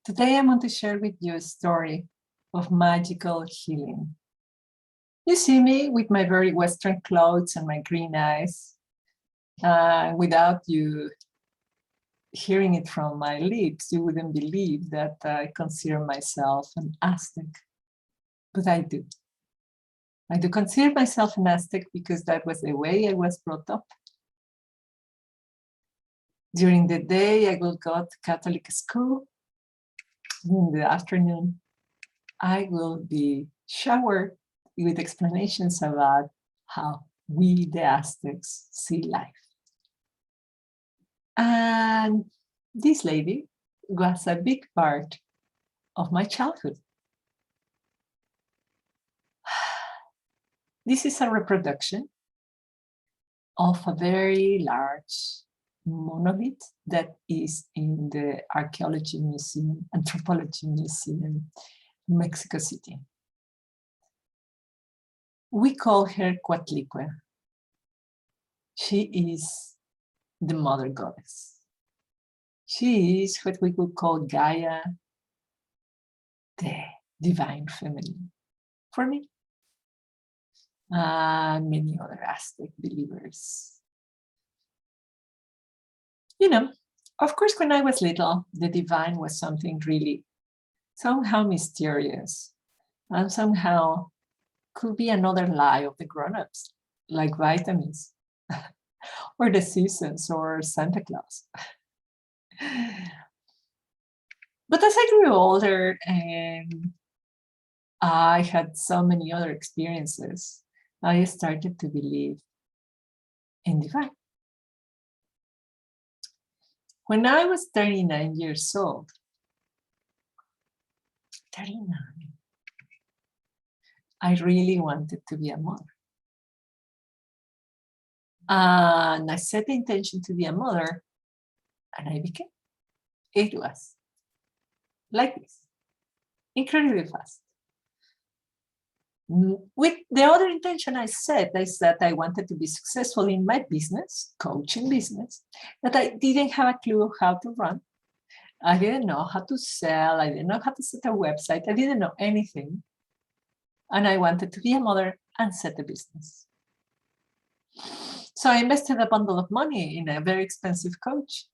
Today I want to share with you a story of magical healing. You see me with my very Western clothes and my green eyes. Without you hearing it from my lips, you wouldn't believe that I consider myself an Aztec, but I do. I do consider myself an Aztec because that was the way I was brought up. During the day, I will go to Catholic school. In the afternoon, I will be showered with explanations about how we, the Aztecs, see life. And this lady was a big part of my childhood. This is a reproduction of a very large monolith that is in the Archaeology Museum, Anthropology Museum, Mexico City. We call her Coatlicue. She is the mother goddess. She is what we could call Gaia, the divine feminine, for me. Many other Aztec believers. You know, of course, when I was little, the divine was something really somehow mysterious and somehow could be another lie of the grown-ups, like vitamins or the seasons or Santa Claus. But as I grew older and I had so many other experiences, I started to believe in divine. When I was 39 years old, 39, I really wanted to be a mother. And I set the intention to be a mother, and I became. It was like this, incredibly fast. With the other intention I set is that I wanted to be successful in my business, coaching business, that I didn't have a clue how to run. I didn't know how to sell. I didn't know how to set a website. I didn't know anything. And I wanted to be a mother and set a business. So I invested a bundle of money in a very expensive coach.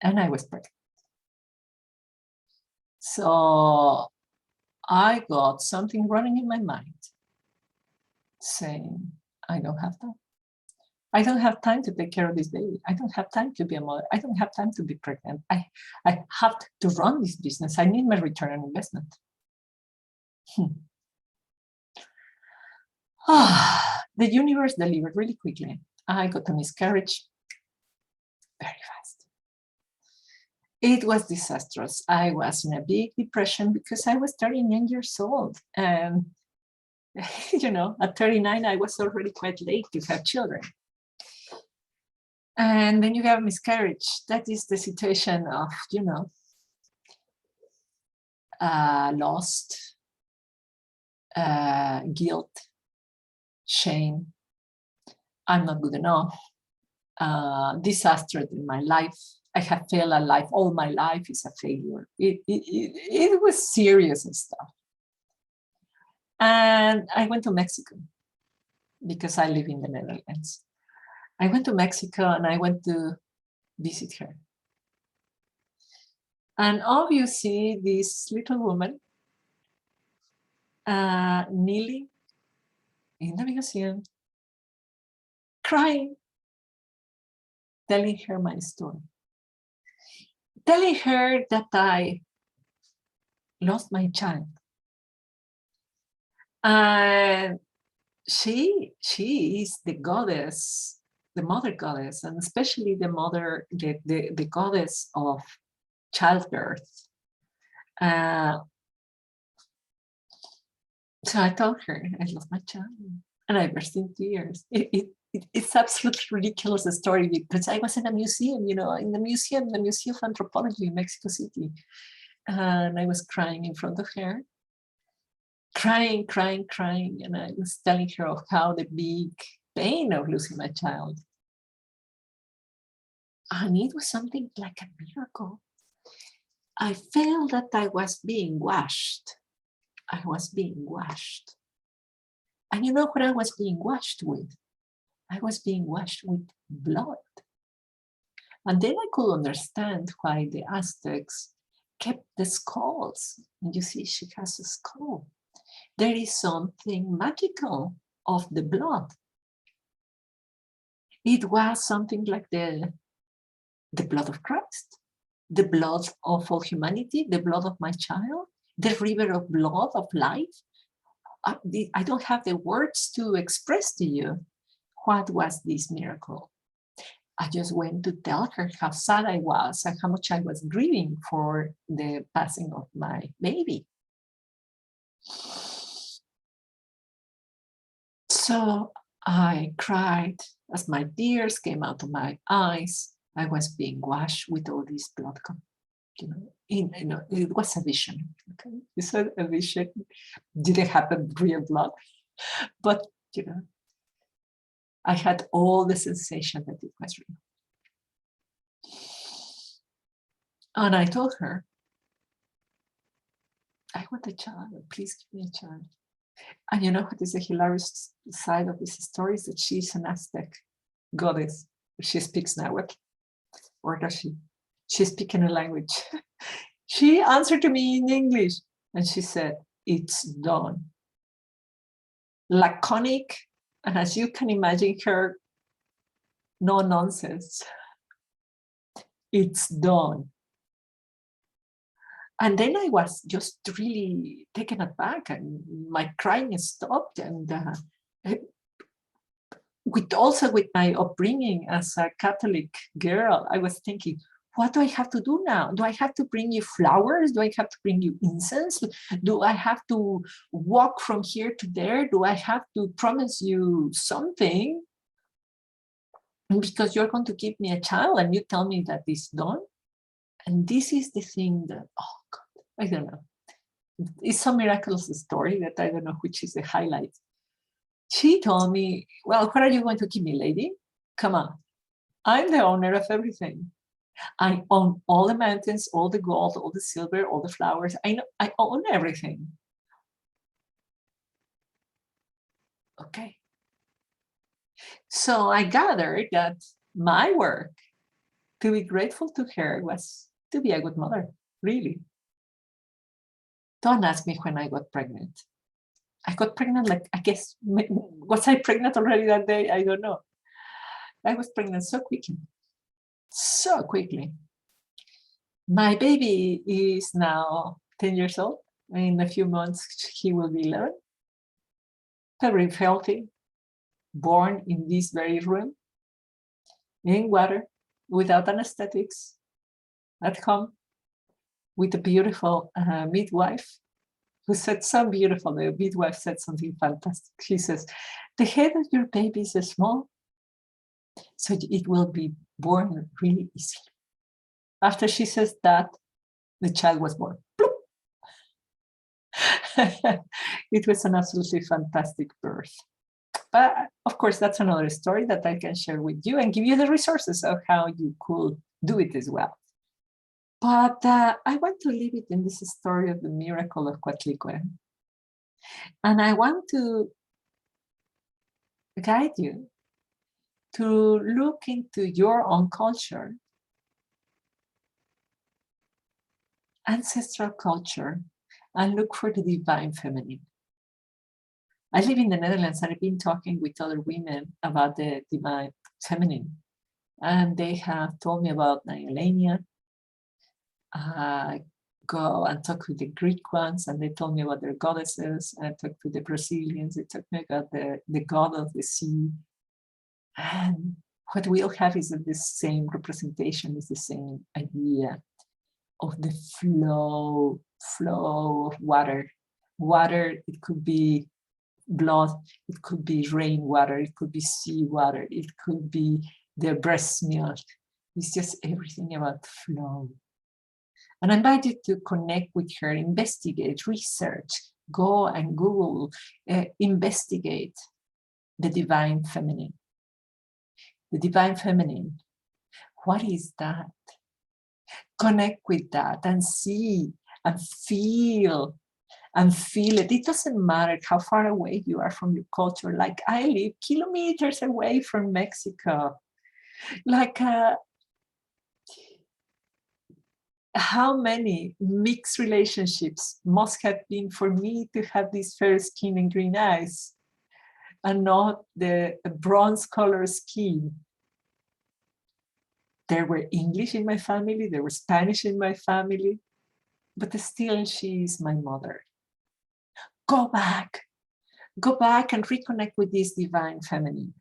And I was pregnant. So I got something running in my mind saying, I don't have time. I don't have time to take care of this baby. I don't have time to be a mother. I don't have time to be pregnant. I have to run this business. I need my return on investment. The universe delivered really quickly. I got a miscarriage very fast. It was disastrous. I was in a big depression because I was 39 years old. And, you know, at 39, I was already quite late to have children. And then you have miscarriage. That is the situation of, you know, lost, guilt, shame. I'm not good enough. Disaster in my life. I have failed at life. All my life is a failure. It was serious and stuff. And I went to Mexico because I live in the Netherlands. I went to Mexico and I went to visit her. And obviously, this little woman kneeling in the museum, crying, telling her my story. Telling her that I lost my child. And she is the goddess, the mother goddess, and especially the mother, the goddess of childbirth. So I told her I lost my child, and I burst into tears. It's absolutely ridiculous, the story, because I was in a museum, you know, in the Museum of Anthropology in Mexico City. And I was crying in front of her, crying. And I was telling her of how the big pain of losing my child. And it was something like a miracle. I felt that I was being washed. I was being washed. And you know what I was being washed with? I was being washed with blood. And then I could understand why the Aztecs kept the skulls. And you see, she has a skull. There is something magical of the blood. It was something like the blood of Christ, the blood of all humanity, the blood of my child, the river of blood of life. I don't have the words to express to you what was this miracle. I just went to tell her how sad I was and how much I was grieving for the passing of my baby. So I cried as my tears came out of my eyes. I was being washed with all this blood. It was a vision. Okay, it's a vision. Didn't happen real blood, but I had all the sensation that it was real. And I told her, I want a child, please give me a child. And you know what is the hilarious side of this story is that she's an Aztec goddess. She speaks Nahuatl, or does she? She's speaking a language. She answered to me in English and she said, it's done. Laconic, and as you can imagine her, no nonsense. It's done. And then I was just really taken aback and my crying stopped. And with my upbringing as a Catholic girl, I was thinking, what do I have to do now? Do I have to bring you flowers? Do I have to bring you incense? Do I have to walk from here to there? Do I have to promise you something? Because you're going to give me a child and you tell me that it's done? And this is the thing that, oh God, I don't know. It's a miraculous story that I don't know which is the highlight. She told me, well, what are you going to give me, lady? Come on. I'm the owner of everything. I own all the mountains, all the gold, all the silver, all the flowers. I own everything. Okay. So I gathered that my work to be grateful to her was to be a good mother, really. Don't ask me when I got pregnant. I got pregnant, like, I guess, was I pregnant already that day? I don't know. I was pregnant so quickly. So quickly. My baby is now 10 years old. In a few months, he will be 11. Very healthy, born in this very room, in water, without anesthetics, at home, with a beautiful midwife who said so beautiful. The midwife said something fantastic. She says, the head of your baby is small, so it will be born really easily. After she says that, the child was born. It was an absolutely fantastic birth. But of course, that's another story that I can share with you and give you the resources of how you could do it as well. But I want to leave it in this story of the miracle of Coatlicue. And I want to guide you to look into your own culture, ancestral culture, and look for the divine feminine. I live in the Netherlands and I've been talking with other women about the divine feminine. And they have told me about Nyalenia. I go and talk with the Greek ones and they told me about their goddesses. I talked to the Brazilians, they told me about the god of the sea. And what we all have is the same representation, is the same idea of the flow of water. Water, it could be blood, it could be rainwater, it could be seawater, it could be their breast milk. It's just everything about flow. And I invite you to connect with her, investigate, research, go and Google, investigate the divine feminine. The divine feminine, what is that? Connect with that and see and feel it. It doesn't matter how far away you are from your culture. Like I live kilometers away from Mexico. Like how many mixed relationships must have been for me to have this fair skin and green eyes and not the bronze color skin. There were English in my family, there were Spanish in my family, but still she is my mother. Go back and reconnect with this divine feminine.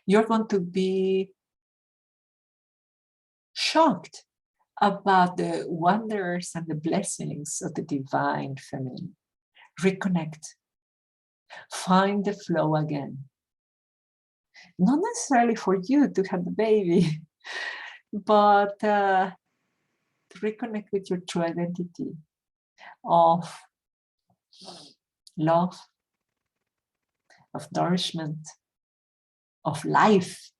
You're going to be shocked about the wonders and the blessings of the divine feminine. Reconnect. Find the flow again. Not necessarily for you to have the baby, but to reconnect with your true identity of love, of nourishment, of life.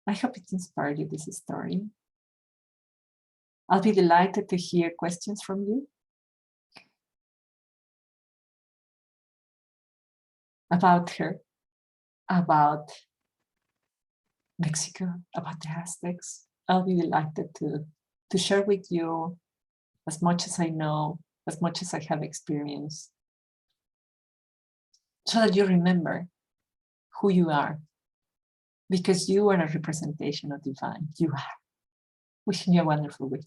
I hope it inspired you, this story. I'll be delighted to hear questions from you about her, about Mexico, about the Aztecs. I'll be delighted to share with you as much as I know, as much as I have experienced, so that you remember who you are, because you are a representation of divine. You are. Wishing you a wonderful week.